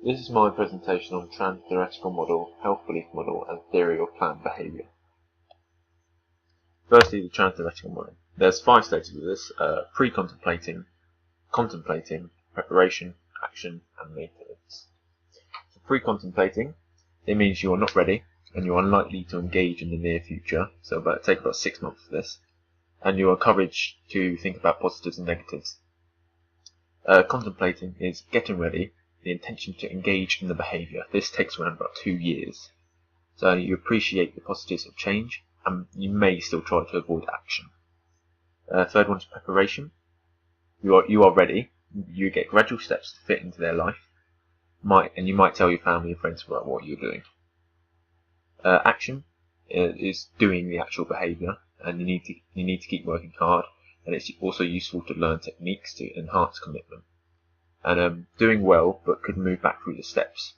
This is my presentation on trans-theoretical model, health belief model, and theory of planned behaviour. Firstly, the trans-theoretical model. There's 5 stages of this: pre-contemplating, contemplating, preparation, action, and maintenance. For pre-contemplating, it means you are not ready, and you are unlikely to engage in the near future, so take about 6 months for this, and you are encouraged to think about positives and negatives. Contemplating is getting ready, the intention to engage in the behaviour. This takes around about 2 years. So you appreciate the positives of change, and you may still try to avoid action. Third one is preparation. You are ready. You get gradual steps to fit into their life, and you might tell your family and friends about what you're doing. Action is doing the actual behaviour, and you need to keep working hard. And it's also useful to learn techniques to enhance commitment. And doing well, but could move back through the steps.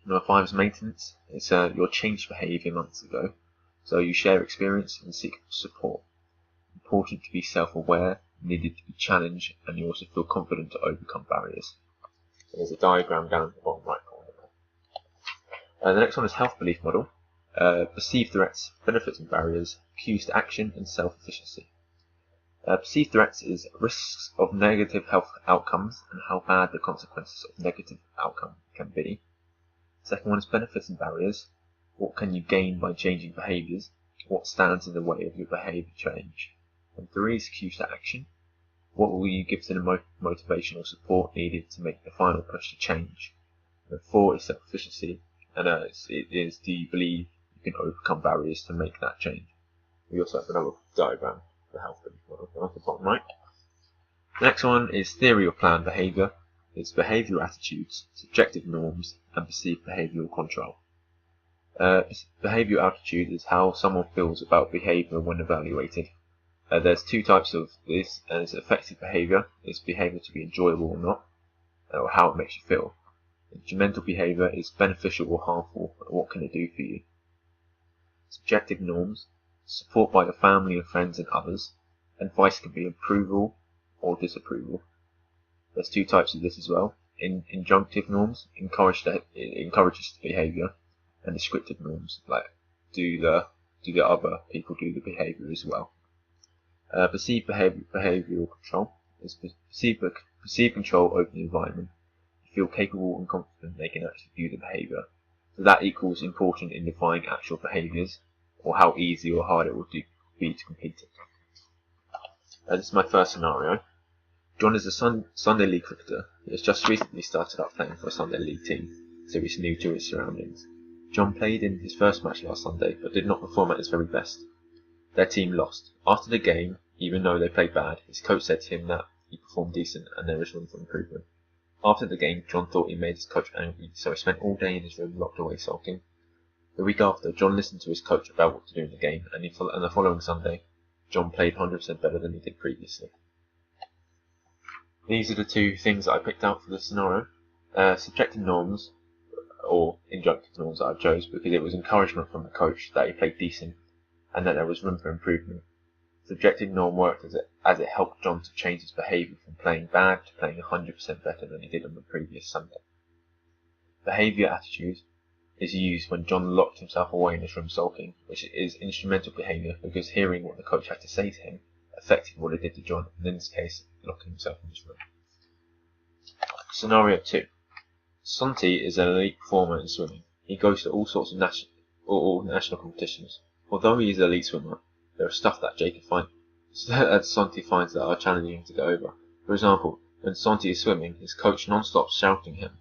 Number 5 is maintenance. It's your changed behaviour months ago, so you share experience and seek support. Important to be self-aware, needed to be challenged, and you also feel confident to overcome barriers. So there's a diagram down at the bottom right corner there. The next one is health belief model. Perceived threats, benefits and barriers, cues to action, and self-efficacy. Perceived threats is risks of negative health outcomes and how bad the consequences of negative outcome can be. Second one is benefits and barriers. What can you gain by changing behaviours? What stands in the way of your behaviour change? And 3 is cues to action. What will you give to the motivational support needed to make the final push to change? And 4 is self-efficacy, and it is, do you believe you can overcome barriers to make that change? We also have another diagram for the health belief model at the bottom right. The next one is theory of planned behaviour. It's behavioural attitudes, subjective norms, and perceived behavioural control. Behavioural attitude is how someone feels about behaviour when evaluated. There's 2 types of this, and it's affective behaviour. It's behaviour to be enjoyable or not, or how it makes you feel. Instrumental behaviour is beneficial or harmful, and what can it do for you. Subjective norms, support by your family and friends and others. Advice can be approval or disapproval. There's 2 types of this as well. Injunctive norms it encourages the behaviour, and descriptive norms, like do the other people do the behaviour as well. Perceived behavioural control is perceived control over the environment. You feel capable and confident they can actually do the behaviour. So that equals important in defining actual behaviours, or how easy or hard it will be to complete it. This is my first scenario. John is a Sunday League cricketer. He has just recently started up playing for a Sunday League team, so he's new to his surroundings. John played in his first match last Sunday, but did not perform at his very best. Their team lost. After the game, even though they played bad, his coach said to him that he performed decent and there is room for improvement. After the game, John thought he made his coach angry, so he spent all day in his room locked away sulking. The week after, John listened to his coach about what to do in the game, and the following Sunday, John played 100% better than he did previously. These are the 2 things that I picked out for this scenario. Subjective norms, or injunctive norms, that I chose because it was encouragement from the coach that he played decent and that there was room for improvement. Subjective norm worked as it helped John to change his behaviour from playing bad to playing 100% better than he did on the previous Sunday. Behaviour attitude is used when John locked himself away in his room sulking, which is instrumental behaviour because hearing what the coach had to say to him affected what it did to John, and in this case, locking himself in his room. Scenario 2. Santi is an elite performer in swimming. He goes to all sorts of national competitions. Although he is an elite swimmer, there is stuff that Santi finds that are challenging to get over. For example, when Santi is swimming, his coach non-stop shouting him.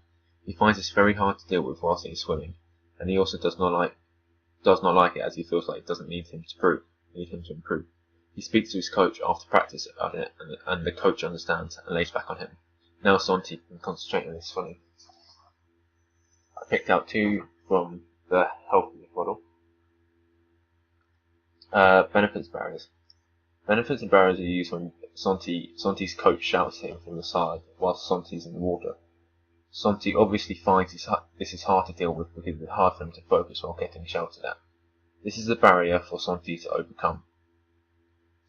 He finds this very hard to deal with whilst he is swimming, and he also does not like it as he feels like it doesn't need him to improve. He speaks to his coach after practice about it, and the coach understands and lays back on him. Now Santi can concentrate on his swimming. I picked out 2 from the health model. Benefits and barriers. Benefits and barriers are used when Santi's coach shouts at him from the side whilst Santi's in the water. Santi obviously finds this is hard to deal with because it's hard for him to focus while getting shouted at. This is a barrier for Santi to overcome.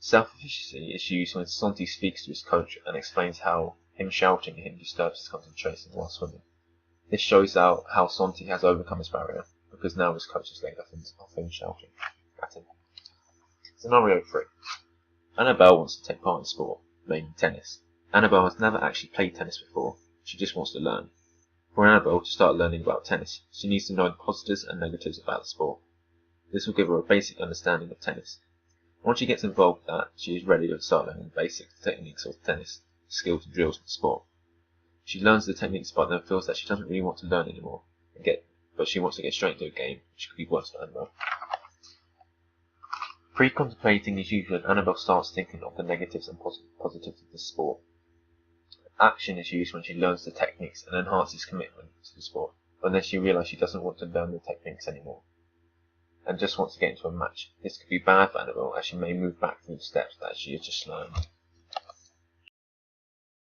Self-efficacy is used when Santi speaks to his coach and explains how him shouting at him disturbs his concentration while swimming. This shows how Santi has overcome his barrier, because now his coach's leg are thin shouting at him. Scenario 3. Annabelle wants to take part in sport, mainly tennis. Annabelle has never actually played tennis before, she just wants to learn. For Annabelle to start learning about tennis, she needs to know the positives and negatives about the sport. This will give her a basic understanding of tennis. Once she gets involved with that, she is ready to start learning the basic techniques of tennis, skills and drills of the sport. She learns the techniques but then feels that she doesn't really want to learn anymore, but she wants to get straight into a game, which could be worse for Annabelle. Pre-contemplating is usually when Annabelle starts thinking of the negatives and positives of the sport. Action is used when she learns the techniques and enhances commitment to the sport, but then she realizes she doesn't want to learn the techniques anymore and just wants to get into a match. This could be bad for Annabelle, as she may move back through the steps that she has just learned.